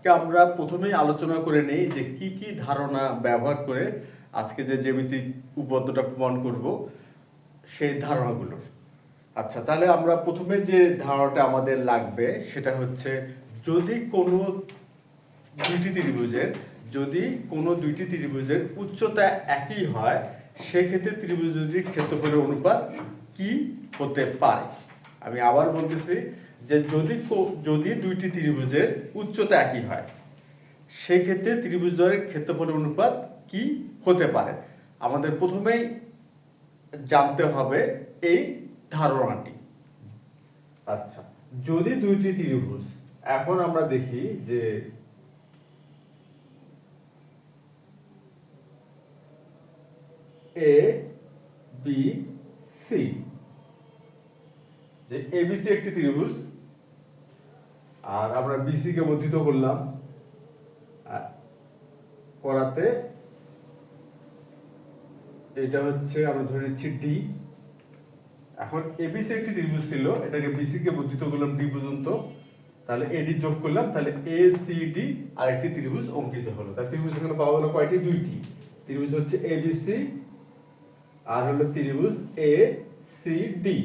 আজকে আমরা প্রথমেই আলোচনা করে নেই যে কি কি ধারণা ব্যবহার করে আজকে যে জ্যামিতিক উপপাদ্যটা প্রমাণ করব সেই ধারণাগুলো। আচ্ছা, তাহলে আমরা প্রথমে যে ধারণাটা আমাদের লাগবে সেটা হচ্ছে যদি কোনো দুইটি ত্রিভুজের উচ্চতা একই হয় সেক্ষেত্রে ত্রিভুজ দুটির ক্ষেত্রফলের অনুপাত কি হতে পারে। আমি আবার বলতেছি যে যদি দুইটি ত্রিভুজের উচ্চতা একই হয় সেক্ষেত্রে ত্রিভুজের ক্ষেত্রফলের অনুপাত কি হতে পারে। আমাদের প্রথমেই জানতে হবে এই ধারণাটি। আচ্ছা, যদি দুইটি ত্রিভুজ, এখন আমরা দেখি যে এ বি সি, যে এবিসি একটি ত্রিভুজ আর আমরা বিসি কে বর্ধিত করলাম, করাতে এটা হচ্ছে আমরা ধরে নিচ্ছি ডি। এখন এবিসি একটি ত্রিভুজ ছিল, এটাকে বিসি কে বর্ধিত করলাম ডি পর্যন্ত, তাহলে এডি যোগ করলাম, তাহলে এ সি ডি আর একটি ত্রিভুজ অঙ্কিত হলো। তাহলে ত্রিভুজ এখানে পাওয়া গেল কয়টি? দুইটি ত্রিভুজ হচ্ছে এবিসি আর হলো ত্রিভুজ এ সি ডি,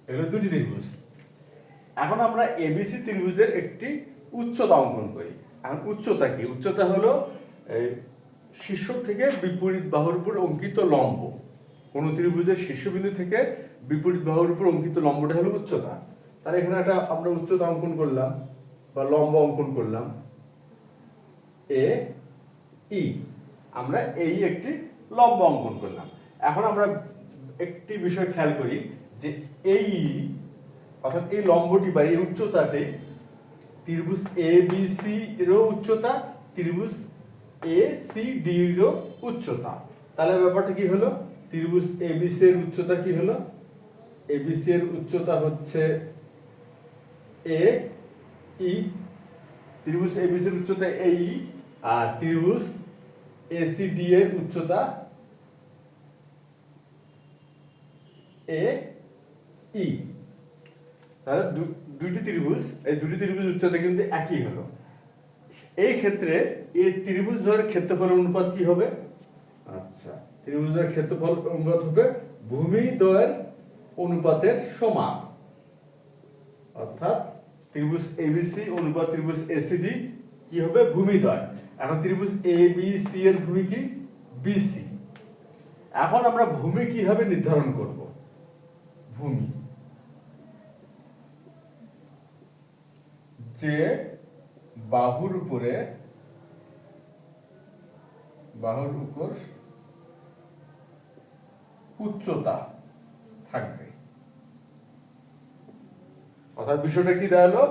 এগুলো দুটি ত্রিভুজ। এখন আমরা এবিসি ত্রিভুজের একটি উচ্চতা অঙ্কন করি। এখন উচ্চতা কি? উচ্চতা হলো শীর্ষ থেকে বিপরীত বাহুর উপর অঙ্কিত লম্ব। কোন ত্রিভুজের শীর্ষবিন্দু থেকে বিপরীত বাহুর উপর অঙ্কিত লম্বটা হলো উচ্চতা। তাহলে এখানে একটা আমরা উচ্চতা অঙ্কন করলাম বা লম্ব অঙ্কন করলাম এ ই, আমরা এই একটি লম্ব অঙ্কন করলাম। এখন আমরা একটি বিষয় খেয়াল করি যে এই অর্থাৎ এই লম্বটি বা এই উচ্চতাটি ত্রিভুজ এ বি সি এরও উচ্চতা, ত্রিভুজ এ সি ডি এরও উচ্চতা। তাহলে ব্যাপারটা কি হলো? ত্রিভুজ এবিসি এর উচ্চতা কি হলো? এবিসি এর উচ্চতা হচ্ছে এ ই, ত্রিভুজ এবিসি এর উচ্চতা এ ই, আর ত্রিভুজ এসিডি এর উচ্চতা এ ই। তাহলে দুইটি ত্রিভুজ, এই দুটি ত্রিভুজ উচ্চতা কিন্তু একই হলো। এই ক্ষেত্রে এই ত্রিভুজের ক্ষেত্রফলের অনুপাত কি হবে? আচ্ছা, ত্রিভুজের ক্ষেত্রফল অনুপাত হবে ভূমিদ্বয়ের অনুপাতের সমান, অর্থাৎ ত্রিভুজ এবিসি অনুপাত ত্রিভুজ এসিডি কি হবে? ভূমিদ্বয়। এখন ত্রিভুজ এবিসি এর ভূমি কি? বিসি। এখন আমরা ভূমি কিভাবে নির্ধারণ করব? ভূমি যে বাহুর উপর উচ্চতা থাকবে, অর্থাৎ বিষয়টা কি দাঁড়ালো?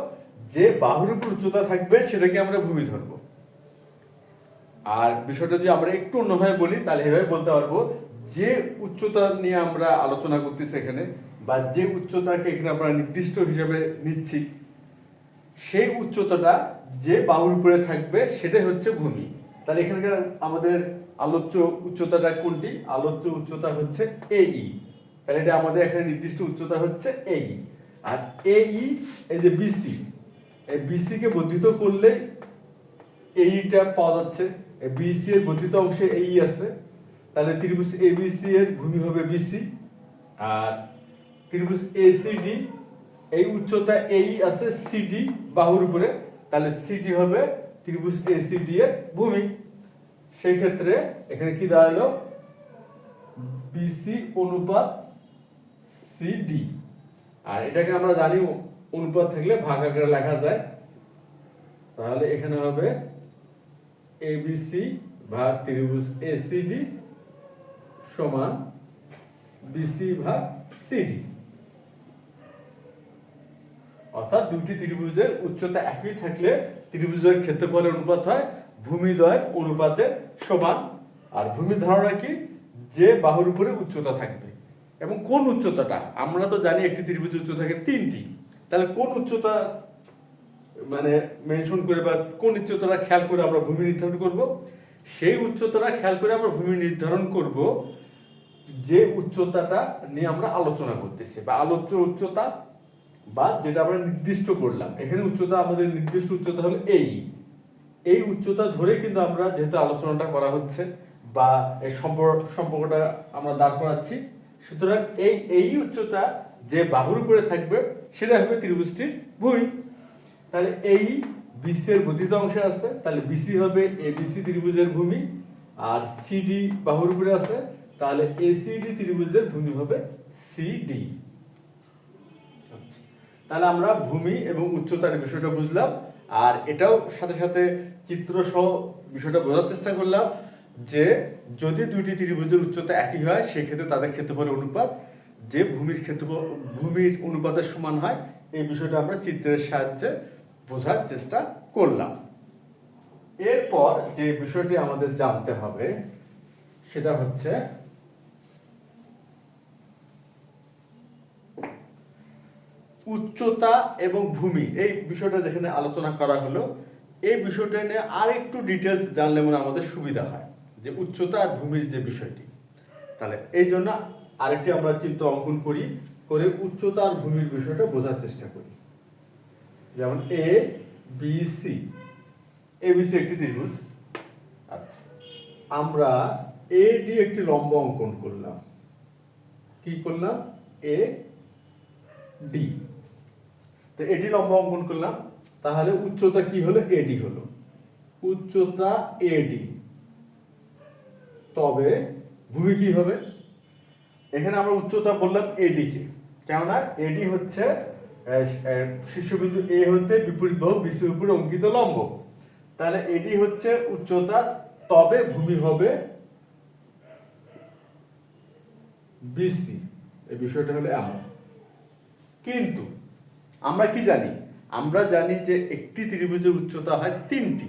যে বাহুর উপর উচ্চতা থাকবে সেটাকে আমরা ভূমি ধরবো। আর বিষয়টা যদি আমরা একটু অন্যভাবে বলি তাহলে এভাবে বলতে পারবো, যে উচ্চতা নিয়ে আমরা আলোচনা করতেছি এখানে, বা যে উচ্চতাকে এখানে আমরা নির্দিষ্ট হিসেবে নিচ্ছি, সেই উচ্চতাটা যে বাহুর উপরে থাকবে সেটাই হচ্ছে ভূমি। তাহলে এখানকার আমাদের আলোচ্য উচ্চতাটা কোনটি? আলোচ্য উচ্চতা হচ্ছে এই। তাহলে এটা আমাদের এখানে নির্দিষ্ট উচ্চতা হচ্ছে এই। আর এই যে বিসি, এই বিসি কে বর্ধিত করলে এইটা পাওয়া যাচ্ছে। এই বিসি এর বর্ধিত অংশে এই আছে, তাহলে ত্রিভুজ এবিসি এর ভূমি হবে বিসি। আর ত্রিভুজ এসিডি, এই উচ্চতা এই আছে সিডি বাহুর উপরে, তাহলে সিডি হবে ত্রিভুজ এসিডি এর ভূমি। সেই ক্ষেত্রে এখানে কি দাঁড়ালো? বিসি অনুপাত সিডি। আর এটাকে আমরা জানি অনুপাত থাকলে ভাগ আকারে লেখা যায়, তাহলে এখানে হবে এবিসি ভাগ ত্রিভুজ এসিডি সমান বিসি ভাগ সিডি। অর্থাৎ দুটি ত্রিভুজের উচ্চতা একই থাকলে ত্রিভুজের ক্ষেত্রফলের অনুপাত হয় ভূমিদ্বয়ের অনুপাতের সমান। আর ভূমি ধারণা কি? যে বাহুর উপরে উচ্চতা থাকবে। এবং কোন উচ্চতাটা? আমরা তো জানি একটি ত্রিভুজের উচ্চতা থাকে তিনটি, তাহলে কোন উচ্চতা মানে মেনশন করে বা কোন উচ্চতাটা খেয়াল করে আমরা ভূমি নির্ধারণ করব? সেই উচ্চতাটা খেয়াল করে আমরা ভূমি নির্ধারণ করব যে উচ্চতাটা নিয়ে আমরা আলোচনা করতেছি, বা আলোচ্য উচ্চতা, বা যেটা আমরা নির্দিষ্ট করলাম। এখানে উচ্চতা, আমাদের নির্দিষ্ট উচ্চতা হলো এই। এই উচ্চতা ধরে কিন্তু আমরা যেহেতু আলোচনাটা করা হচ্ছে বা এই সম্পর্কটা আমরা দাঁড় করাচ্ছি, সুতরাং এই উচ্চতা যে বাহুর উপরে থাকবে সেটা হবে ত্রিভুজটির ভূমি। তাহলে এই বিসি এর বর্ধিত অংশে আছে, তাহলে বিসি হবে এবিসি ত্রিভুজের ভূমি, আর সিডি বাহুর উপরে আছে, তাহলে এসিডি ত্রিভুজের ভূমি হবে সিডি। তাহলে আমরা ভূমি এবং উচ্চতার বিষয়টা বুঝলাম, আর এটাও সাথে সাথে চিত্র সহ বিষয়টা বোঝার চেষ্টা করলাম যে যদি দুইটি ত্রিভুজের উচ্চতা একই হয় সেক্ষেত্রে তাদের ক্ষেত্রফলের অনুপাত যে ভূমির অনুপাতের সমান হয়, এই বিষয়টা আমরা চিত্রের সাহায্যে বোঝার চেষ্টা করলাম। এরপর যে বিষয়টি আমাদের জানতে হবে সেটা হচ্ছে উচ্চতা এবং ভূমি। এই বিষয়টা যেখানে আলোচনা করা হলো, এই বিষয়টা নিয়ে আর একটু ডিটেলস জানলে মনে আমাদের সুবিধা হয় যে উচ্চতা আর ভূমির যে বিষয়টি। তাহলে এই জন্য আরেকটি আমরা চিত্র অঙ্কন করি, করে উচ্চতা আর ভূমির বিষয়টা বোঝার চেষ্টা করি। যেমন এ বি সি, এবিসি একটি ত্রিভুজ। আচ্ছা, আমরা এ ডি একটি লম্ব অঙ্কন করলাম। কি করলাম? A D. তো এডি লম্ব অঙ্কন করলাম, তাহলে উচ্চতা কি হলো? এডি হলো। উচ্চতা এডি, তবে ভূমি কি হবে? এখানে আমরা উচ্চতা বললাম এডি কে, কেননা এডি হচ্ছে শীর্ষবিন্দু এ হতে বিপরীত বাহু বিসির উপরে অঙ্কিত লম্ব। তাহলে এডি হচ্ছে উচ্চতা, তবে ভূমি হবে বিসি। এই বিষয়টা হলো এমন। কিন্তু আমরা কি জানি? আমরা জানি যে একটি ত্রিভুজের উচ্চতা হয় 3টি।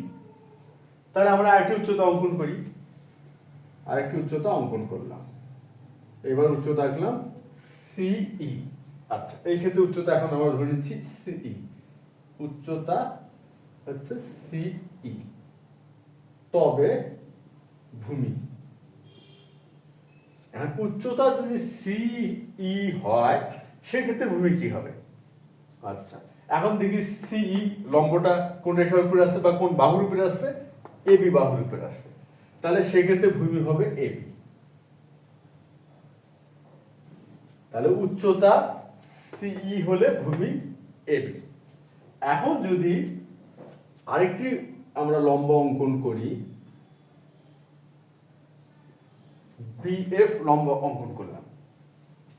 তাহলে আমরা আরেকটি উচ্চতা অঙ্কন করি। আরেকটি উচ্চতা অঙ্কন করলাম, এবার উচ্চতা আঁকলাম সিই। আচ্ছা, এই ক্ষেত্রে উচ্চতা এখন আমরা ধরে নিচ্ছি সিই। উচ্চতা হচ্ছে সিই, তবে ভূমি। এখন উচ্চতা যদি সিই হয় সেক্ষেত্রে ভূমি কি হবে? আচ্ছা, এখন দেখি সিই লম্বটা কোন রেখার উপরে আছে বা কোন বাহুর উপরে আছে? এবি বাহুর উপরে আছে। তাহলে সেক্ষেত্রে ভূমি হবে এবি। তাহলে উচ্চতা সিই হলে ভূমি এবি। এখন যদি আরেকটি আমরা লম্ব অঙ্কন করি, বিএফ লম্ব অঙ্কন করলাম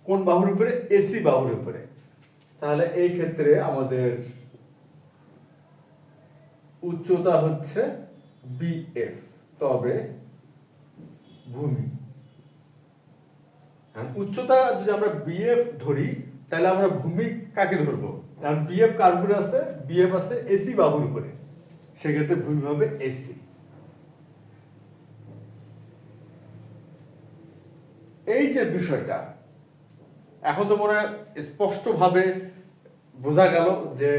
কোন বাহুর উপরে? এসি বাহুর উপরে। তাহলে এই ক্ষেত্রে আমাদের উচ্চতা হচ্ছে বিএফ, তবে ভূমি। উচ্চতা যদি আমরা বিএফ ধরি, তাহলে আমরা ভূমি কাকে ধরবো? কারণ বিএফ কার উপরে আছে? বিএফ আছে এসি বাহুর উপরে, সেক্ষেত্রে ভূমি হবে এসি। এই যে বিষয়টা এখন তো মনে হয় স্পষ্টভাবে বোঝা গেল যে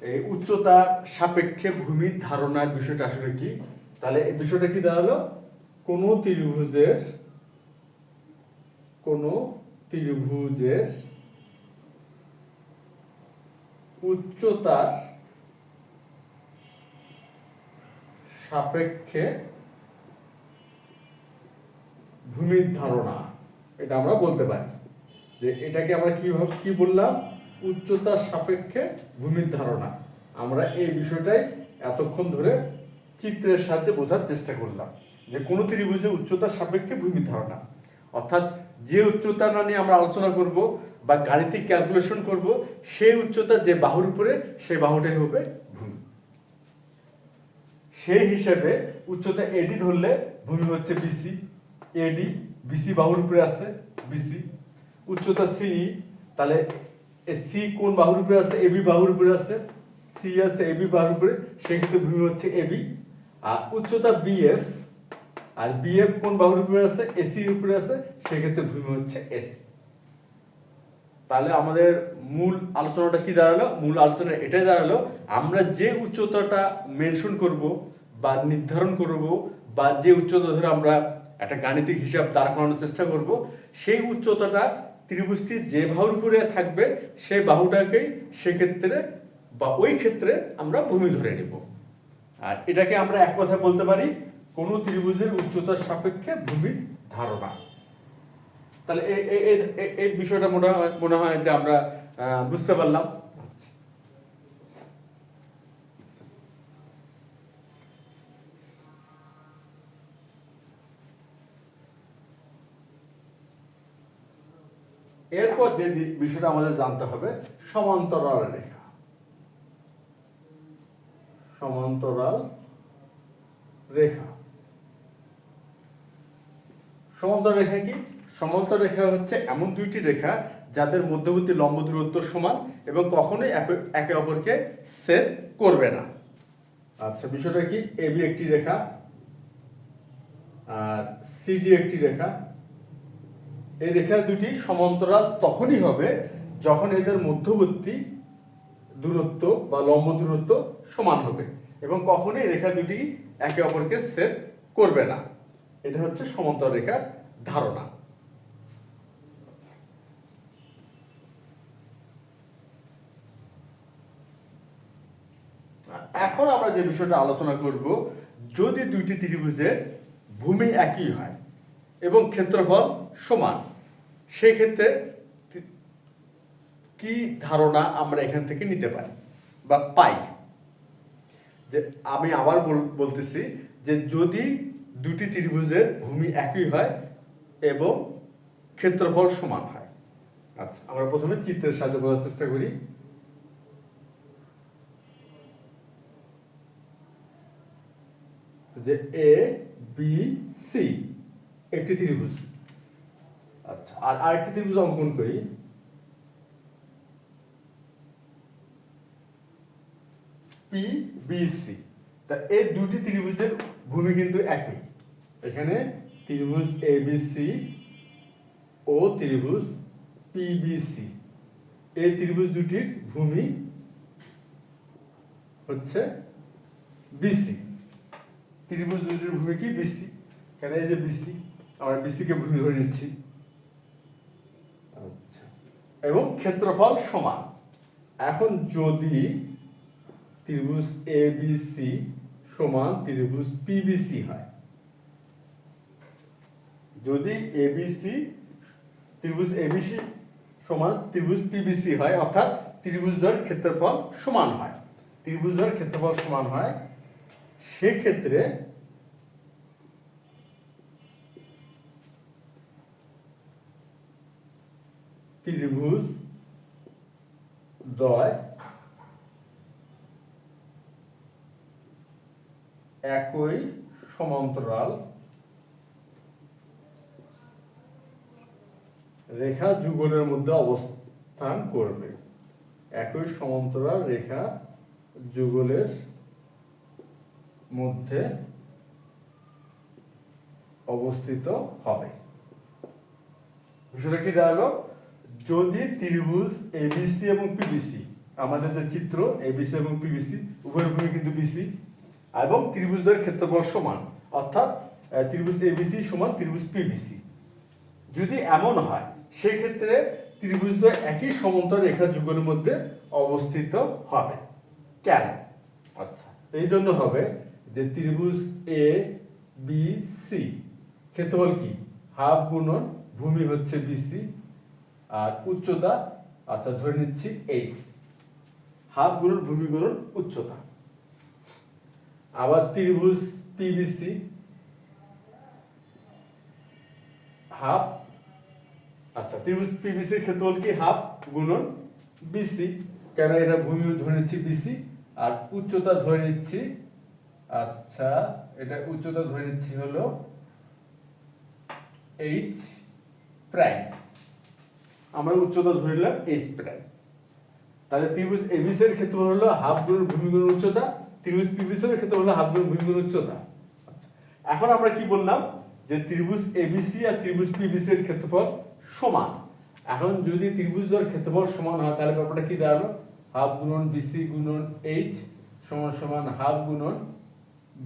এই উচ্চতা সাপেক্ষে ভূমির ধারণার বিষয়টা আসলে কি। তাহলে এই বিষয়টা কি দাঁড়ালো? কোন ত্রিভুজের উচ্চতার সাপেক্ষে ভূমির ধারণা, এটা আমরা বলতে পারি যে এটাকে আমরা কি বললাম? উচ্চতার সাপেক্ষে ভূমির ধারণা। আমরা এই বিষয়টাই এতক্ষণ ধরে চিত্রের সাহায্যে বোঝার চেষ্টা করলাম যে কোন ত্রিভুজের উচ্চতার সাপেক্ষে ভূমির ধারণা, অর্থাৎ যে উচ্চতা না নিয়ে আমরা আলোচনা করব বা গাণিতিক ক্যালকুলেশন করব, সেই উচ্চতা যে বাহুর উপরে, সেই বাহুটাই হবে ভূমি। সেই হিসেবে উচ্চতা এডি ধরলে ভূমি হচ্ছে বিসি। এডি বিসি বাহুর উপরে আছে, বিসি। উচ্চতা সিই, তাহলে সি কোন বাহুর উপরে আছে? এবি বাহুর উপরে আছে, সি আছে এবি বাহুর উপরে, সেক্ষেত্রে ভূমি হচ্ছে এবি। আর উচ্চতা বিএফ, আর বিএফ কোন বাহুর উপরে আছে? এসি উপরে আছে, সেক্ষেত্রে ভূমি হচ্ছে এসি। তাহলে আমাদের মূল আলোচনাটা কি দাঁড়ালো? মূল আলোচনা এটাই দাঁড়ালো, আমরা যে উচ্চতাটা মেনশন করব বা নির্ধারণ করব বা যে উচ্চতা ধরে আমরা একটা গাণিতিক হিসাব দাঁড় করানোর চেষ্টা করব, সেই উচ্চতাটা ত্রিভুজটি যে বাহুর উপরে থাকবে সেই বাহুটাকেই সেক্ষেত্রে বা ওই ক্ষেত্রে আমরা ভূমি ধরে নেব। আর এটাকে আমরা এক কথায় বলতে পারি কোন ত্রিভুজের উচ্চতার সাপেক্ষে ভূমির ধারণা। তাহলে এই বিষয়টা মনে হয় যে আমরা বুঝতে পারলাম। এরপর যে বিষয়টা আমাদের জানতে হবে সমান্তরাল রেখা। সমান্তরাল রেখা, সমান্তরাল রেখা কি? সমান্তরাল রেখা হচ্ছে এমন দুইটি রেখা যাদের মধ্যবর্তী লম্ব দূরত্ব সমান এবং কখনোই একে অপরকে ছেদ করবে না। আচ্ছা, বিষয়টা কি? এবি একটি রেখা আর সিডি একটি রেখা। এই রেখা দুটি সমান্তরাল তখনই হবে যখন এদের মধ্যবর্তী দূরত্ব বা লম্ব দূরত্ব সমান হবে এবং কখনোই রেখা দুটি একে অপরকে ছেদ করবে না। এটা হচ্ছে সমান্তরাল রেখার ধারণা। এখন আমরা যে বিষয়টা আলোচনা করব, যদি দুইটি ত্রিভুজের ভূমি একই হয় এবং ক্ষেত্রফল সমান, সেক্ষেত্রে কি ধারণা আমরা এখান থেকে নিতে পারি বা পাই? যে আমি আবার বলতেছি যে যদি দুটি ত্রিভুজের ভূমি একই হয় এবং ক্ষেত্রফল সমান হয়। আচ্ছা, আমরা প্রথমে চিত্রের সাহায্যে বোঝার চেষ্টা করি। যে এ বি সি একটি ত্রিভুজ। আচ্ছা, আর আরেকটি ত্রিভুজ অঙ্কন করি। P B C. তা এই দুটি ত্রিভুজের ভূমি কিন্তু একই। এখানে ত্রিভুজ এ বি সি ও ত্রিভুজ পি বি সি, এই ত্রিভুজ দুটির ভূমি হচ্ছে বিসি। ত্রিভুজ দুটির ভূমি কি? বিসি। কেন? এই যে বিসি, আমরা বিসি কে ভূমি ধরে নিচ্ছি। আচ্ছা, এবং ক্ষেত্রফল সমান। এখন যদি ত্রিভুজ এ বি সি সমান ত্রিভুজ পিবিসি হয়, যদি এবিসি ত্রিভুজ এবিসি সমান ত্রিভুজ পিবিসি হয়, অর্থাৎ ত্রিভুজদ্বয়ের ক্ষেত্রফল সমান হয়, ত্রিভুজদ্বয়ের ক্ষেত্রফল সমান হয়, সেক্ষেত্রে ত্রিভুজ দ্বয় একই সমান্তরাল রেখা যুগলের মধ্যে অবস্থান করবে। একই সমান্তরাল রেখা যুগলের মধ্যে অবস্থিত হবে। বিষয়টা কি দাঁড়ালো? যদি ত্রিভুজ এবিসি এবং পিবিসি, আমাদের যে চিত্র এবিসি এবং পিবিসি উভয়ের ভূমি কিন্তু বিসি, এবং ত্রিভুজদ্বয়ের ক্ষেত্রফল সমান, অর্থাৎ ত্রিভুজ এবিসি সমান ত্রিভুজ পিবিসি, যদি এমন হয় সেক্ষেত্রে ত্রিভুজদ্বয় একই সমান্তরাল রেখা যুগলের মধ্যে অবস্থিত হবে। কেন? আচ্ছা, এই জন্য হবে যে ত্রিভুজ এ বি সি ক্ষেত্রফল কি? হাফ গুণন ভূমি হচ্ছে বিসি আর উচ্চতা, আচ্ছা ধরে নিচ্ছি এইচ, হাফ গুণন ভূমি গুণন উচ্চতা। আবার ত্রিভুজ পিবিসি হাফ, আচ্ছা ত্রিভুজ পিবিসি এর ক্ষেত্রফল কি? হাফ গুণন বিসি, কেন? এটা ভূমি ধরে নিচ্ছি বিসি আর উচ্চতা ধরে নিচ্ছি, আচ্ছা এটা উচ্চতা ধরে নিচ্ছি হলো এইচ প্রাইম, আমরা উচ্চতা ধরে নিলাম এইচ প্রাইম। তাহলে ত্রিভুজ এবিসি এর ক্ষেত্রফল হলো হাফ গুণন ভূমি গুণন উচ্চতা, ত্রিভুজ পিবিসি এর ক্ষেত্রফল হলো হাফ গুণন ভূমি গুণন উচ্চতা। আচ্ছা, এখন আমরা কি বললাম? যে ত্রিভুজ এবিসি আর ত্রিভুজ পিবিসি এর ক্ষেত্রফল সমান। এখন যদি ত্রিভুজদ্বয়ের ক্ষেত্রফল সমান হয় তাহলে ব্যাপারটা কি দাঁড়ালো? হাফ গুণন বিসি গুণন এইচ সমান সমান হাফ গুণন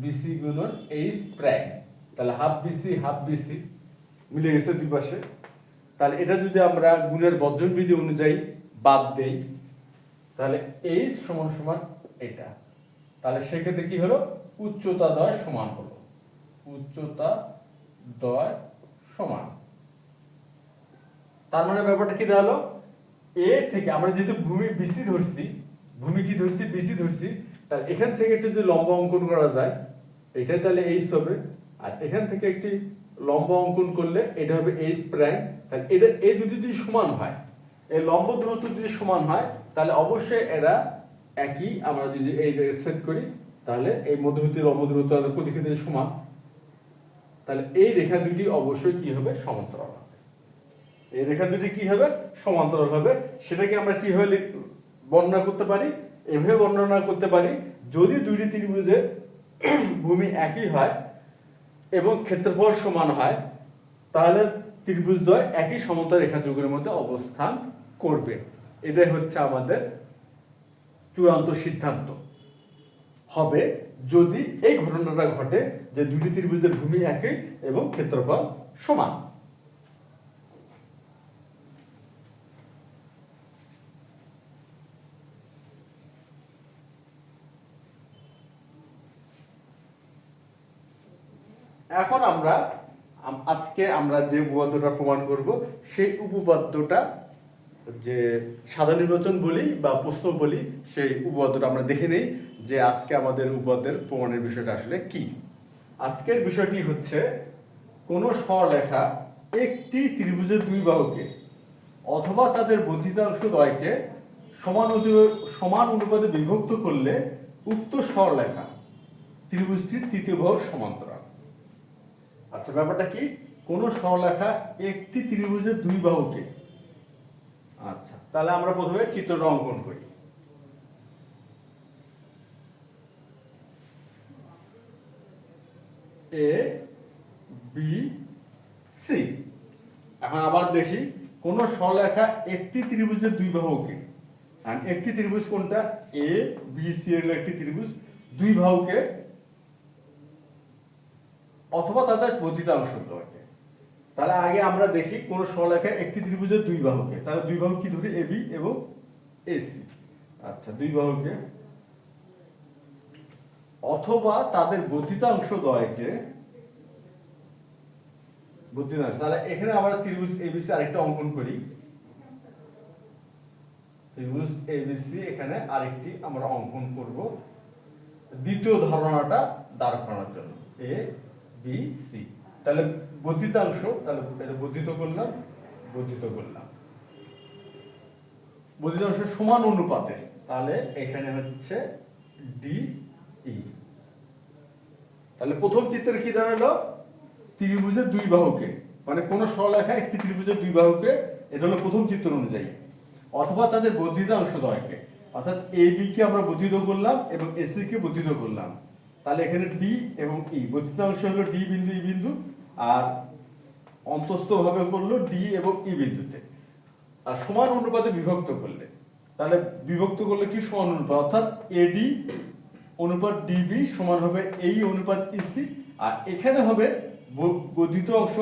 বিসি গুণন এইচ প্রাইম। তাহলে হাফ বিসি মিলে গেছে দুই পাশে। তাহলে এটা যদি আমরা গুণের বর্জন বিধি অনুযায়ী বাদ দেই তাহলে এইচ সমান সমান এটা, তাহলে সেক্ষেত্রে কি হলো? উচ্চতা দ্বয় সমান হলো, উচ্চতা দ্বয় সমান। তার মানে ব্যাপারটা কি দাঁড়ালো, এ থেকে আমরা যেহেতু ভূমি বিসি ধরছি, ভূমি কি ধরছি, বিসি ধরছি, তাহলে এখান থেকে একটু যদি লম্ব অঙ্কন করা যায়, এটাই তাহলে এইচ হবে, আর এখান থেকে একটি লম্ব অঙ্কন করলে এটা হবে এইচ প্রাইম। তাহলে এটা এই দুটি যদি সমান হয়, এই লম্ব দূরত্ব যদি সমান হয়, তাহলে অবশ্যই এরা একই। আমরা যদি এই সেট করি, তাহলে এই মধ্যবর্তী লম্ব দূরত্ব প্রতিক্ষেত্রে সমান, তাহলে এই রেখা দুটি অবশ্যই কি হবে, সমান্তরাল হবে। এই রেখা দুটি কি হবে, সমান্তরাল হবে। সেটাকে আমরা কিভাবে বর্ণনা করতে পারি, এভাবে বর্ণনা করতে পারি, যদি দুটি ত্রিভুজের ভূমি একই হয় এবং ক্ষেত্রফল সমান হয়, তাহলে ত্রিভুজদ্বয় একই সমতল রেখা যুগের মধ্যে অবস্থান করবে। এটাই হচ্ছে আমাদের চূড়ান্ত সিদ্ধান্ত হবে, যদি এই ঘটনাটা ঘটে যে দুটি ত্রিভুজের ভূমি একই এবং ক্ষেত্রফল সমান। এখন আজকে আমরা যে উপপাদ্যটা প্রমাণ করব, সেই উপপাদ্যটা যে সাধারণ নির্বাচন বলি বা প্রশ্ন বলি, সেই উপপাদ্যটা আমরা দেখে নেই যে আজকে আমাদের উপপাদ্যের প্রমাণের বিষয়টা আসলে কি। আজকের বিষয়টি হচ্ছে, কোন সরলরেখা একটি ত্রিভুজের দুই বাহুকে অথবা তাদের বর্ধিতাংশ দ্বয়কে সমান অনুপাতে বিভক্ত করলে উক্ত সরলরেখা ত্রিভুজটির তৃতীয় বাহুর সমান্তরাল। আচ্ছা, ব্যাপারটা কি, কোন সরলরেখা একটি ত্রিভুজের দুই বাহুকে, আচ্ছা তাহলে আমরা প্রথমে চিত্রটা অঙ্কন করি। A B C. এখন আবার দেখি, কোন সরলরেখা একটি ত্রিভুজের দুই বাহুকে, আর একটি ত্রিভুজ কোনটা, এ বি সি এর একটি ত্রিভুজ, দুই বাহুকে অথবা তাদের বর্ধিতাংশ দ্বয়কে। তাহলে আগে আমরা দেখি কোন সরলরেখা একটি ত্রিভুজের দুই বাহুকে, তাহলে দুই বাহু কি ধরি, এবি এবং এসি। আচ্ছা, দুই বাহুকে অথবা তাদের বর্ধিতাংশ দ্বয়কে, বর্ধিতাংশ। তাহলে এখানে আমরা ত্রিভুজ এবিসি আরেকটা অঙ্কন করি, ত্রিভুজ এবিসি এখানে আরেকটি আমরা অঙ্কন করব দ্বিতীয় ধারণাটা দাঁড় করানোর জন্য, এ বি সি। তাহলে বর্ধিতাংশ, তাহলে এটা বর্ধিত করলাম, বর্ধিতাংশ সমান অনুপাতে, তাহলে এখানে হচ্ছে ডি ই। তাহলে প্রথম চিত্রে কি দাঁড়ালো, ত্রিভুজের দুই বাহুকে, মানে কোন সরলরেখা একটি ত্রিভুজের দুই বাহুকে, এটা হলো প্রথম চিত্র অনুযায়ী, অথবা তাদের বর্ধিতাংশ দ্বয়কে, অর্থাৎ এ বি কে আমরা বর্ধিত করলাম এবং এসি কে বর্ধিত করলাম। তাহলে এখানে ডি এবং ই, বর্ধিতাংশ হলো ডি বিন্দু ই বিন্দু, আর অন্তস্থ ভাবে করলো ডি এবং ই বিন্দুতে, আর সমান অনুপাতে বিভক্ত করলে, তাহলে বিভক্ত করলে কি সমান অনুপাত, অর্থাৎ এডি অনুপাত ডিবি সমান হবে এই অনুপাত ইসি, আর এখানে হবে বর্ধিত অংশ,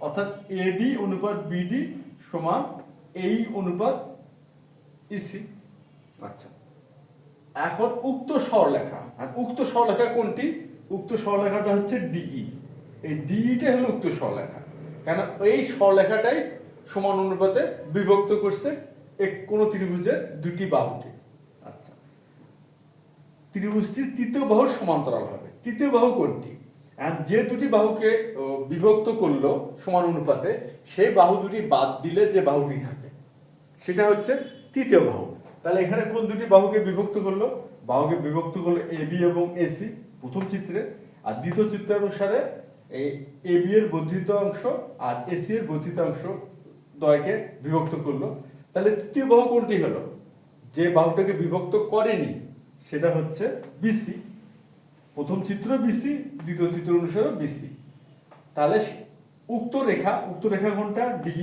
অর্থাৎ এডি অনুপাত বিডি সমান এই অনুপাত ইসি। আচ্ছা, এখন উক্ত সরলরেখা, আর উক্ত সরলরেখা কোনটি, উক্ত সরলরেখাটা হচ্ছে ডিই। এই ডিইটা হলো উক্ত সরলরেখা, কেন এই সরলরেখাটাই সমান অনুপাতে বিভক্ত করছে কোন ত্রিভুজের দুটি বাহুকে। আচ্ছা, ত্রিভুজটির তৃতীয় বাহুর সমান্তরাল হবে। তৃতীয় বাহু কোনটি, আর যে দুটি বাহুকে বিভক্ত করলো সমান অনুপাতে, সেই বাহু দুটি বাদ দিলে যে বাহুটি থাকে সেটা হচ্ছে তৃতীয় বাহু। তাহলে এখানে কোন দুটি বাহুকে বিভক্ত করলো, বাহুকে বিভক্ত করলো এ বি এবং এসি প্রথম চিত্রে, আর দ্বিতীয় চিত্র অনুসারে এই এ বি এর বর্ধিত অংশ আর এসি এর বর্ধিতাংশ দ্বয়কে বিভক্ত করলো। তাহলে তৃতীয় বাহু কোনটি হলো, যে বাহুটাকে বিভক্ত করেনি সেটা হচ্ছে বিসি। প্রথম চিত্র বিসি, দ্বিতীয় চিত্র অনুসারে বিসি। তাহলে উক্ত রেখা কোনটা, ডি,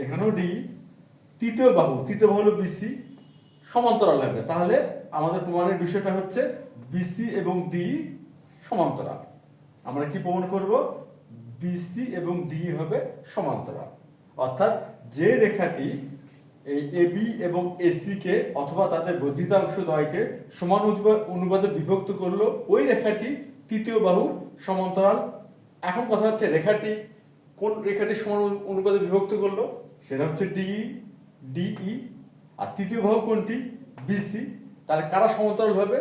এখানেও ডি, তৃতীয় বাহু হলো বিসি, সমান্তরাল হবে। তাহলে আমাদের প্রমাণের বিষয়টা হচ্ছে বিসি এবং ডি সমান্তরাল। আমরা কি প্রমাণ করব, বিসি এবং ডি হবে সমান্তরাল, অর্থাৎ যে রেখাটি এই এবি এবং এসি কে অথবা তাদের বর্ধিতাংশ দ্বয়কে সমান অনুপাতে বিভক্ত করলো ওই রেখাটি তৃতীয় বাহুর সমান্তরাল। এখন কথা হচ্ছে রেখাটি কোন রেখাটি সমান অনুপাতে বিভক্ত করলো, সেটা হচ্ছে ডিই। আর তৃতীয় বাহু কোনটি? বিসি। তাহলে কারা সমান্তরাল হবে?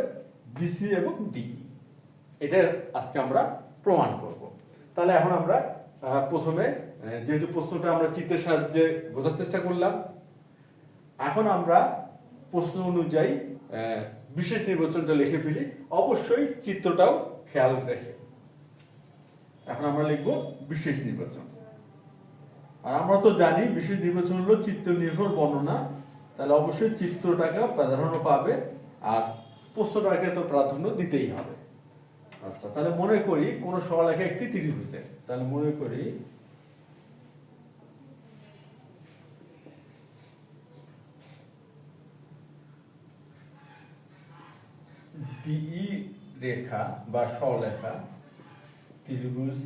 বিসি এবং ডিই। এটা আজকে আমরা প্রমাণ করব। তাহলে এখন আমরা প্রথমে যেহেতু প্রশ্নটা আমরা চিত্রের সাহায্যে বোঝার চেষ্টা করলাম, এখন আমরা প্রশ্ন অনুযায়ী বিশেষ নির্বাচনটা লিখে ফেলি, অবশ্যই চিত্রটাও খেয়াল রেখে। এখন আমরা লিখব বিশেষ নির্বাচন। আর আমরা তো জানি বিশেষ নির্বাচন হলো চিত্র নির্ভর বর্ণনা, তাহলে অবশ্যই চিত্রটাকে প্রাধান্য পাবে আর প্রশ্নটাকে তো প্রাধান্য দিতেই হবে। আচ্ছা, তাহলে মনে করি কোন সরলরেখা একটি ত্রিভুজের, তাহলে মনে করি ডিই রেখা বা সরলরেখা ত্রিভুজ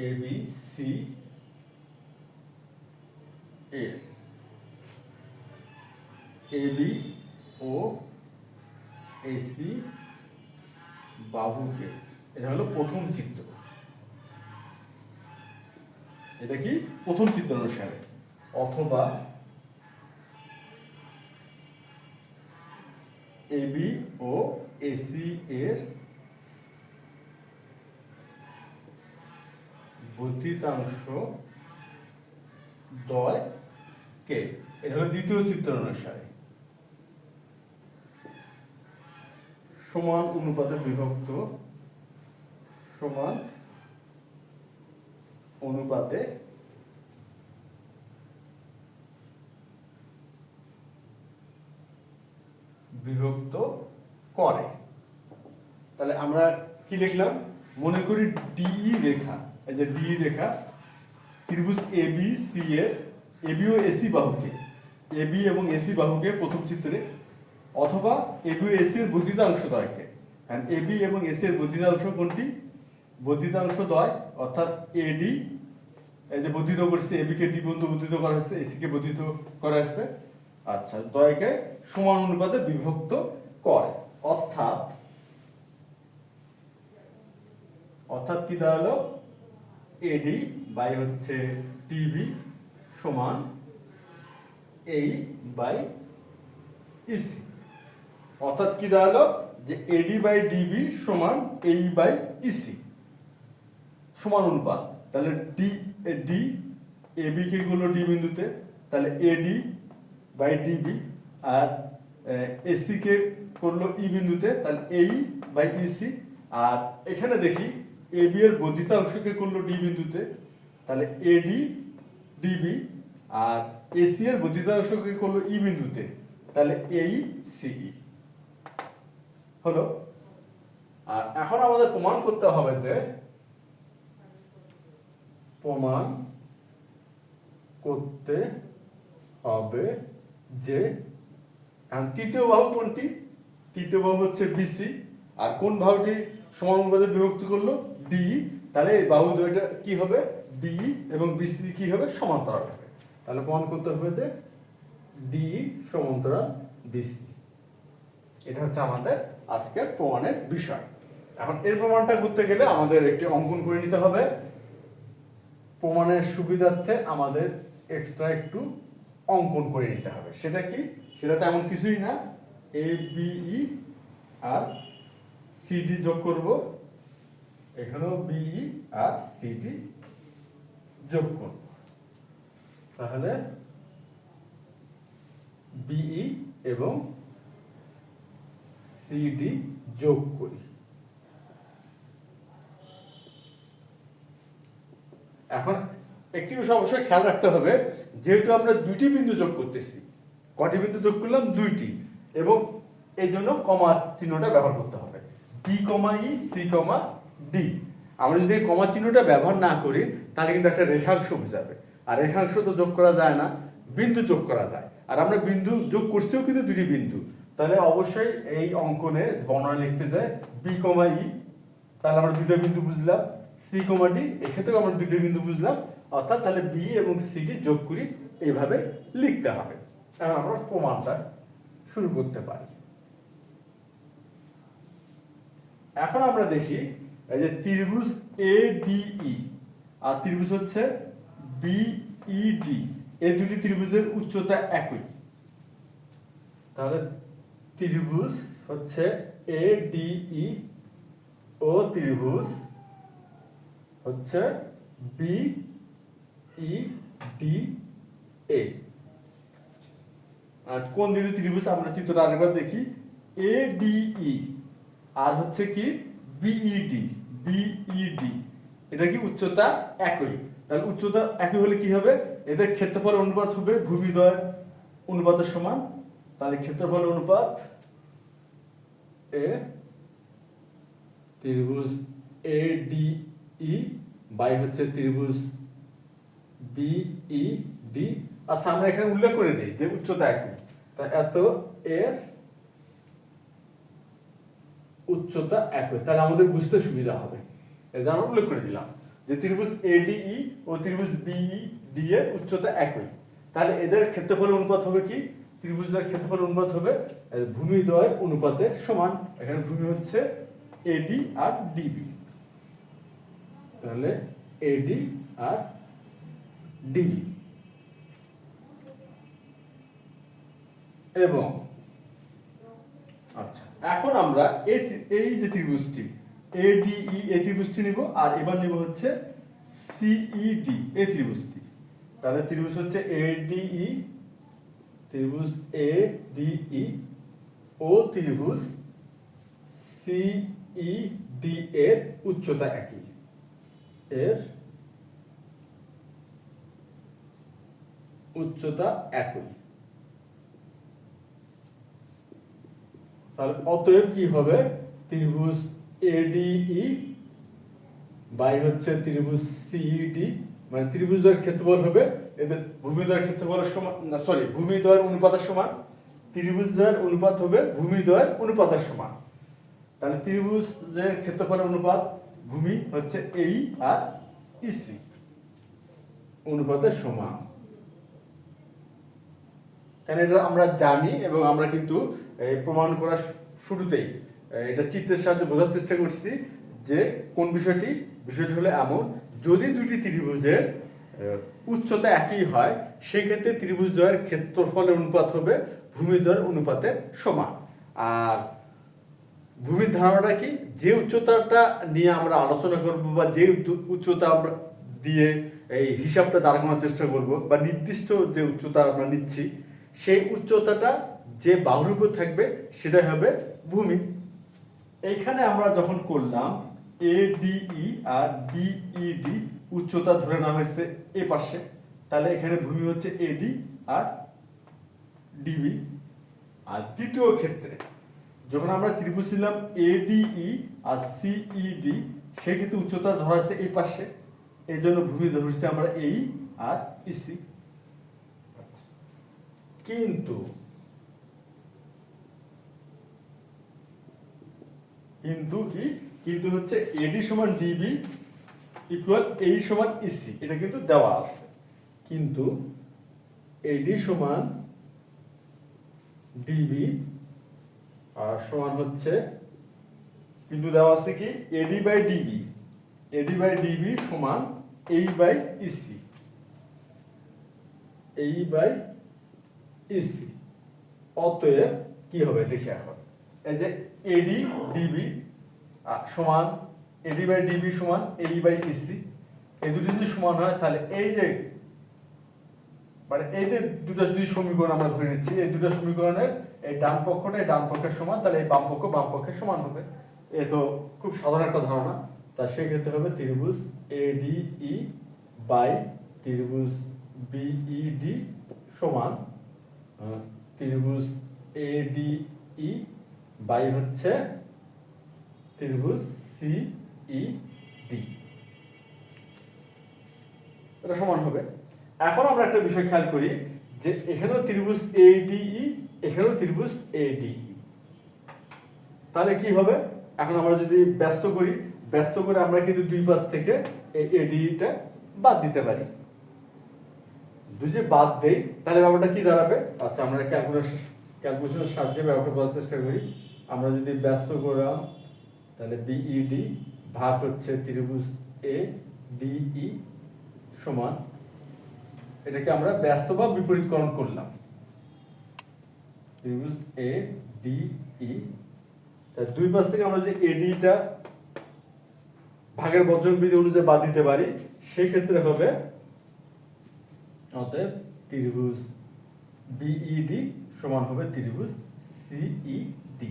এবিসি এর এবি ও এসি বাহুকে, এটা হলো প্রথম চিত্র। এটা কি প্রথম চিত্র অনুসারে, অথবা এবি ও এসি এর বর্ধিতাংশ দ্বয় কে, এটা হলো দ্বিতীয় চিত্র অনুসারে, সমান অনুপাতে বিভক্ত, সমান অনুপাতে বিভক্ত করে। তাহলে আমরা কি লিখলাম? মনে করি ডিই রেখা, এই যে ডিই রেখা ত্রিভুজ এবি সি এর এবি ও এসি বাহুকে, এবি এবং এসি বাহুকে প্রথম চিত্রে, অথবা এবি ও এসি এর বর্ধিতাংশ দ্বয়কে। এবি এবং এসি এর বর্ধিতাংশ কোনটি? বর্ধিতাংশ দ্বয়, অর্থাৎ এডি, এই যে বর্ধিত করছে, এবি কে ডি পর্যন্ত বর্ধিত করা হচ্ছে, এসি কে বর্ধিত করা হচ্ছে। আচ্ছা, দ্বয়কে সমান অনুপাতে বিভক্ত করে, অর্থাৎ কি দাঁড়ালো? এডি বাই হচ্ছে টিবি সমান এই বাই ইসি। অর্থাৎ কি দাঁড়ালো? যে এডি বাই ডিবি সমান এই বাই ইসি, সমান অনুপাত। তাহলে ডি এবি কে করলো ডি বিন্দুতে, তাহলে এডি বাই ডিবি, আর এসি কে করলো ই বিন্দুতে, তাহলে এই বাই ইসি। আর এখানে দেখি এবি এর বর্ধিতাংশকে করলো ডি বিন্দুতে, তাহলে এডি ডিবি, আর এসি এর বর্ধিতাংশকে করলো ই বিন্দুতে, তাহলে এই সিই হলো। আর এখন আমাদের প্রমাণ করতে হবে যে, তৃতীয় বাহু কোনটি? তৃতীয় বাহু হচ্ছে বিসি, আর কোন বাহুটি সমান অনুপাতে বিভক্ত করলো? ডিই। তাহলে এই বাহু দুইটা কি হবে? ডিই এবং বিসি কি হবে? সমান্তরাল হবে। তাহলে প্রমাণ করতে হবে যে ডিই সমান্তরাল বিসি। এটা হচ্ছে আমাদের আজকের প্রমাণের বিষয়। এখন এর প্রমাণটা করতে গেলে আমাদের একটি অঙ্কন করে নিতে হবে। প্রমাণের সুবিধার্থে আমাদের এক্সট্রা একটু অঙ্কন করে নিতে হবে। সেটা কি? সেটা তেমন কিছুই না, এ বিই আর সিডি যোগ করব, এখানেও বিই আর সিডি যোগ করব। তাহলে বিই এবং সিডি যোগ করি। এখন একটি বিষয় অবশ্যই খেয়াল রাখতে হবে, যেহেতু আমরা দুইটি বিন্দু যোগ করতেছি, কটি বিন্দু যোগ করলাম? দুইটি, এবং এই জন্য কমা চিহ্নটা ব্যবহার করতে হবে, B comma E c comma D. আমরা যদি কমা চিহ্নটা ব্যবহার না করি তাহলে কিন্তু একটা রেখাংশ বোঝাবে, আর রেখাংশ তো যোগ করা যায় না, বিন্দু যোগ করা যায়। আর আমরা বিন্দু যোগ করছিও কিন্তু দুটি বিন্দু, তাহলে অবশ্যই এই অঙ্কনে বর্ণনা লিখতে যায় বি কমা ই, তাহলে আমরা দুটো বিন্দু বুঝলাম, সি কমা ডি, এক্ষেত্রেও আমরা দুটো বিন্দু বুঝলাম, অর্থাৎ তাহলে বি এবং সি ডি যোগ করি, এইভাবে লিখতে হবে। এখন আমরা প্রমাণটা শুরু করতে পারি। এখন আমরা দেখি এই যে ত্রিভুজ ADE আর ত্রিভুজ হচ্ছে BED, এই দুটি ত্রিভুজের উচ্চতা একই। তাহলে ত্রিভুজ হচ্ছে ADE ও ত্রিভুজ হচ্ছে BEDA। আর কোন দুটি ত্রিভুজ আমরা চিত্রটা আরেকবার দেখি, ADE আর হচ্ছে কি BED, এটা কি উচ্চতা একই। তাহলে উচ্চতা একই হলে কি হবে, এদের ক্ষেত্রফল অনুপাত হবে ভূমিদ্বয় অনুপাতের সমান। তাহলে ক্ষেত্রফল অনুপাত ত্রিভুজ ADE বাই হচ্ছে ত্রিভুজ BED। আচ্ছা, আমরা এখানে উল্লেখ করে দিই যে উচ্চতা একই, তা এত এর উচ্চতা একই, তাহলে আমাদের বুঝতে সুবিধা হবে। এটা আমরা উল্লেখ করে দিলাম যে ত্রিভুজ ADE ও ত্রিভুজ BED এর উচ্চতা একই। তাহলে এদের ক্ষেত্রফল অনুপাত হবে কি, ত্রিভুজের ক্ষেত্রফল অনুপাত হবে ভূমিদ্বয় অনুপাতের সমান। এখানে ভূমি হচ্ছে AD আর DB, তাহলে AD আর DB। এবং আচ্ছা, এখন আমরা এই যে ত্রিভুজটি ADE এই ত্রিভুজটি নিব, আর এবার নিব হচ্ছে CED এই ত্রিভুজটি। তাহলে ত্রিভুজ হচ্ছে ADE, ত্রিভুজ ADE ও ত্রিভুজ CED এর উচ্চতা একই, এর উচ্চতা একই। তাহলে অতএব কি হবে, ত্রিভুজ ADE বাই হচ্ছে ত্রিভুজ CED, মানে ত্রিভুজের ক্ষেত্রফল হবে এদের ভূমিদ্বয়ের ক্ষেত্রফলের সমান, না সরি, ভূমিদ্বয়ের অনুপাতের সমান। ত্রিভুজের অনুপাত হবে ভূমিদ্বয়ের অনুপাতের সমান। তাহলে ত্রিভুজের ক্ষেত্রফলের অনুপাত ভূমি হচ্ছে এই আর EC অনুপাতের সমান। কারণ এটা আমরা জানি এবং আমরা কিন্তু প্রমাণ করার শুরুতেই এটা চিত্রের সাহায্যে বোঝার চেষ্টা করছি যে কোন বিষয়টি হলো এমন, যদি দুটি ত্রিভুজের উচ্চতা একই হয় সেক্ষেত্রে ত্রিভুজদ্বয়ের ক্ষেত্রফলের অনুপাত হবে ভূমিদ্বয়ের অনুপাতের সমান। আর ভূমির ধারণাটা কি, যে উচ্চতাটা নিয়ে আমরা আলোচনা করব বা যে উচ্চতা আমরা দিয়ে এই হিসাবটা দাঁড় করানোর চেষ্টা করব বা নির্দিষ্ট যে উচ্চতা আমরা নিচ্ছি সেই উচ্চতাটা যে বাহুর উপর থাকবে সেটাই হবে ভূমি। এইখানে আমরা যখন করলাম ADE আর BED উচ্চতা ধরে নেওয়া হয়েছে এ পাশে, তাহলে এখানে ভূমি হচ্ছে AD আর DB। আর দ্বিতীয় ক্ষেত্রে যখন আমরা ত্রিভুজ নিলাম ADE আর CED, সেক্ষেত্রে উচ্চতা ধরা হয়েছে এই পাশে, এই জন্য ভূমি ধরছি আমরা এই আর EC। কিন্তু কিন্তু হচ্ছে AD সমান DB ইকুয়াল এই সমান EC, এটা কিন্তু দেওয়া আছে। কিন্তু AD সমান DB আর সমান হচ্ছে, কিন্তু দেওয়া আছে কি AD বাই DB সমান এই বাই EC, এই বাই EC। অতএব কি হবে দেখি এখন, এই যে AD DB সমান AD বাই DB সমান এই বাই EC, এই দুটো যদি সমান হয় তাহলে এই যে মানে এই যে দুটো যদি সমীকরণ আমরা ধরে নিচ্ছি, এই দুটো সমীকরণের এই ডান পক্ষটা এই ডান পক্ষের সমান, তাহলে এই বাম পক্ষ বাম পক্ষের সমান হবে। এ তো খুব সাধারণ একটা ধারণা। তা সেক্ষেত্রে হবে ত্রিভুজ ADE বাই ত্রিভুজ BED সমান ত্রিভুজ ADE বাই হচ্ছে ত্রিভুজ CED, এটা সমান হবে। এখন আমরা একটা বিষয় খেয়াল করি যে এখানেও ত্রিভুজ ADE, এখানেও ত্রিভুজ ADE, তাহলে কি হবে, এখন আমরা যদি ব্যস্ত করে আমরা কিন্তু দুই পাশ থেকে এই ADE টা বাদ দিতে পারি। দুই যে বাদ দেই তাহলে ব্যাপারটা কি দাঁড়াবে? আচ্ছা আমরা ক্যালকুলেশনের সাহায্যে ব্যাপারটা বোঝার চেষ্টা করি। আমরা যদি ব্যস্ত করলাম তাহলে বিইডি ভাগ হচ্ছে ত্রিভুজ এ ডিই সমান, এটাকে আমরা ব্যস্ত বা বিপরীতকরণ করলাম, ত্রিভুজ এ ডিই। তাই দুই পাশ থেকে আমরা যদি এডিটা ভাগের বর্জন বিধি অনুযায়ী বাদ দিতে পারি, সেই ক্ষেত্রে হবে অতএব ত্রিভুজ বিইডি সমান হবে ত্রিভুজ সিইডি।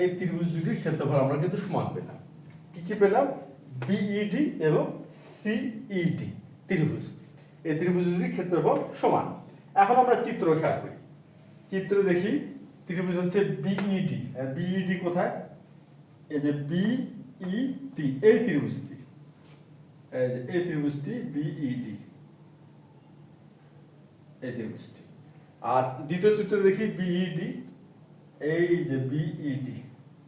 এই ত্রিভুজ দুটির ক্ষেত্রফল আমরা কিন্তু সমান পেলাম। কি কি পেলাম? বিইডি এবং সিইডি ত্রিভুজ, এই ত্রিভুজ দুটির ক্ষেত্রফল সমান। এখন আমরা চিত্র খেয়াল করি, চিত্র দেখি ত্রিভুজ হচ্ছে বিইডি, বিইডি কোথায়? এই যে বিইডি, এই ত্রিভুজটি, এই ত্রিভুজটি বিইডি, এই ত্রিভুজটি। আর দ্বিতীয় চিত্র দেখি বিইডি, এই যে বিইডি,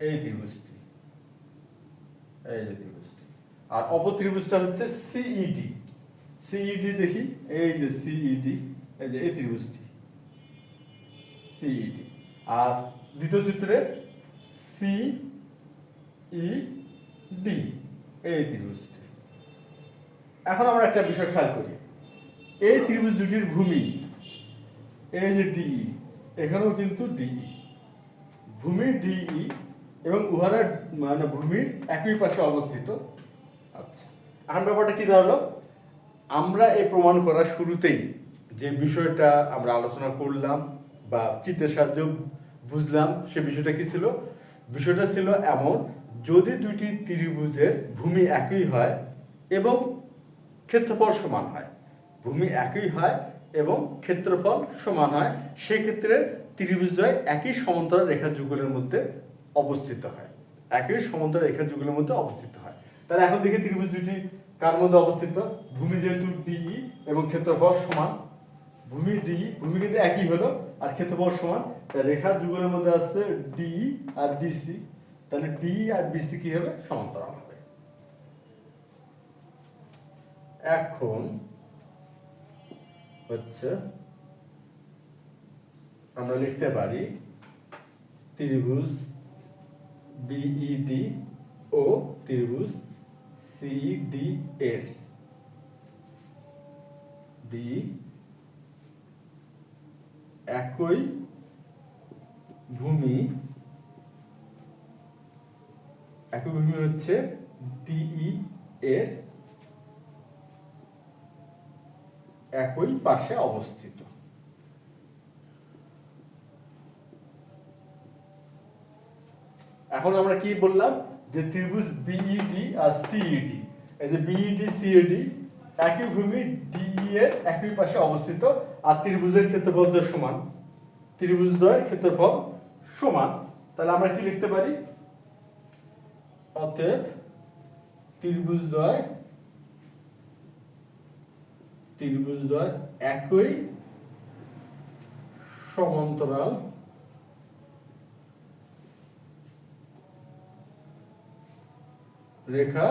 এই ত্রিভুজটি, এই যে ত্রিভুজটি। আর অপর ত্রিভুজটা হচ্ছে সিইডি, সিইডি দেখি, এই যে সিইডি, এই যে এই ত্রিভুজটি সিইডি। আর দ্বিতীয় চিত্রে সিইডি, এই ত্রিভুজটি। এখন আমরা একটা বিষয় খেয়াল করি, এই ত্রিভুজ দুটির ভূমি, এই যে ডিই, এখানেও কিন্তু ডিই, ভূমি ডিই এবং উহারা মানে ভূমির একই পাশে অবস্থিত। আচ্ছা, এখন ব্যাপারটা কি দাঁড়ালো? আমরা এই প্রমাণ করার শুরুতেই যে বিষয়টা আমরা আলোচনা করলাম বা চিত্রের সাহায্যে বুঝলাম, সে বিষয়টা কি ছিল? বিষয়টা ছিল এমন, যদি দুটি ত্রিভুজের ভূমি একই হয় এবং ক্ষেত্রফল সমান হয়, ভূমি একই হয় এবং ক্ষেত্রফল সমান হয়, সেক্ষেত্রে ত্রিভুজদ্বয় একই সমান্তরাল রেখা যুগলের মধ্যে অবস্থিত হয়, একই সমান্তরাল রেখা যুগলের মধ্যে অবস্থিত হয়। তাহলে এখন দেখি ত্রিভুজ দুটি কার মধ্যে অবস্থিত? ভূমি যেহেতু ডিই এবং ক্ষেত্রফল সমান, ভূমি ডিই, ভূমি কিন্তু একই হলো আর ক্ষেত্রফল সমান, তাই রেখার যুগলের মধ্যে আসছে ডিই আর ডিসি, তাহলে ডিই আর বিসি কি হবে? সমান্তরাল হবে। এখন হচ্ছে আমরা লিখতে পারি ত্রিভুজ বিইডি ও ত্রিভুজ সিইডি এর ডি একই ভূমি, একই ভূমি হচ্ছে ডিই এর একই পাশে অবস্থিত। এখন আমরা কি বললাম? যে ত্রিভুজ বিইডি আর সিইডি, এই যে বিইডি সিইডি একই ভূমি ডিই এর একই পাশে অবস্থিত আর ত্রিভুজের ক্ষেত্রফল সমান, ত্রিভুজদ্বয়ের ক্ষেত্রফল সমান। তাহলে আমরা কি লিখতে পারি? অতএব ত্রিভুজদ্বয় একই সমান্তরাল রেখা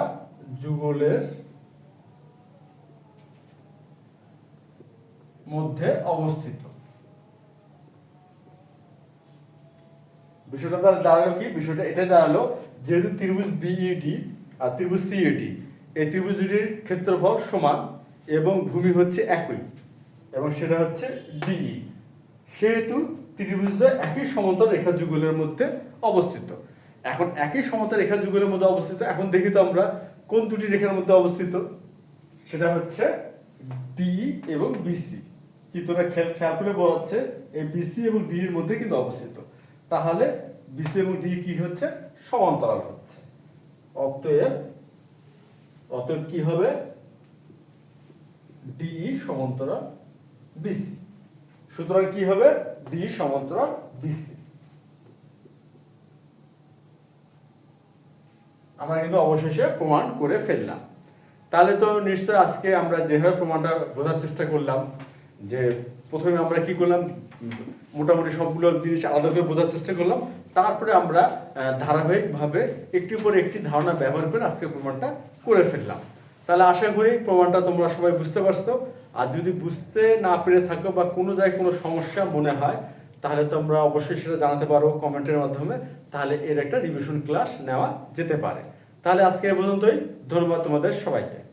যুগলের মধ্যে অবস্থিত। বিষয়টা দাঁড়ালো কি? বিষয়টা এটা দাঁড়ালো, যেহেতু ত্রিভুজ বিইডি আর ত্রিভুজ সিইডি, এই ত্রিভুজ দুটির ক্ষেত্রফল সমান এবং ভূমি হচ্ছে একই এবং সেটা হচ্ছে ডিই, সেহেতু ত্রিভুজদ্বয় একই সমান্তরাল রেখা যুগলের মধ্যে অবস্থিত। এখন একই সমান্তরাল রেখা যুগলের মধ্যে অবস্থিত, এখন দেখি তো আমরা কোন দুটি রেখার মধ্যে অবস্থিত? সেটা হচ্ছে ডিই এবং বিসি। চিত্রটা খেয়াল করে বলা হচ্ছে এই বিসি এবং ডি এর মধ্যে কিন্তু অবস্থিত, তাহলে বিসি এবং ডি কি হচ্ছে? সমান্তরাল হচ্ছে। অতএব কি হবে? ডিই সমান্তরাল বিসি। সুতরাং কি হবে? ডি সমান্তরাল বিসি। আমরা কিন্তু অবশেষে প্রমাণ করে ফেললাম। তাহলে তো নিশ্চয় আজকে আমরা যেভাবে প্রমাণটা বোঝার চেষ্টা করলাম, যে প্রথমে আমরা কি করলাম, মোটামুটি সবগুলো জিনিস আলাদা করে বোঝার চেষ্টা করলাম, তারপরে আমরা ধারাবাহিকভাবে একটির পর একটি ধারণা ব্যবহার করে আজকে প্রমাণটা করে ফেললাম। তাহলে আশা করি প্রমাণটা তোমরা সবাই বুঝতে পারছো। আর যদি বুঝতে না পেরে থাকো বা কোনো জায়গায় কোনো সমস্যা মনে হয়, তাহলে তোমরা অবশ্যই সেটা জানাতে পারো কমেন্টের মাধ্যমে। তাহলে এর একটা রিভিশন ক্লাস নেওয়া যেতে পারে। তাহলে আজকে এই পর্যন্তই। ধন্যবাদ তোমাদের সবাইকে।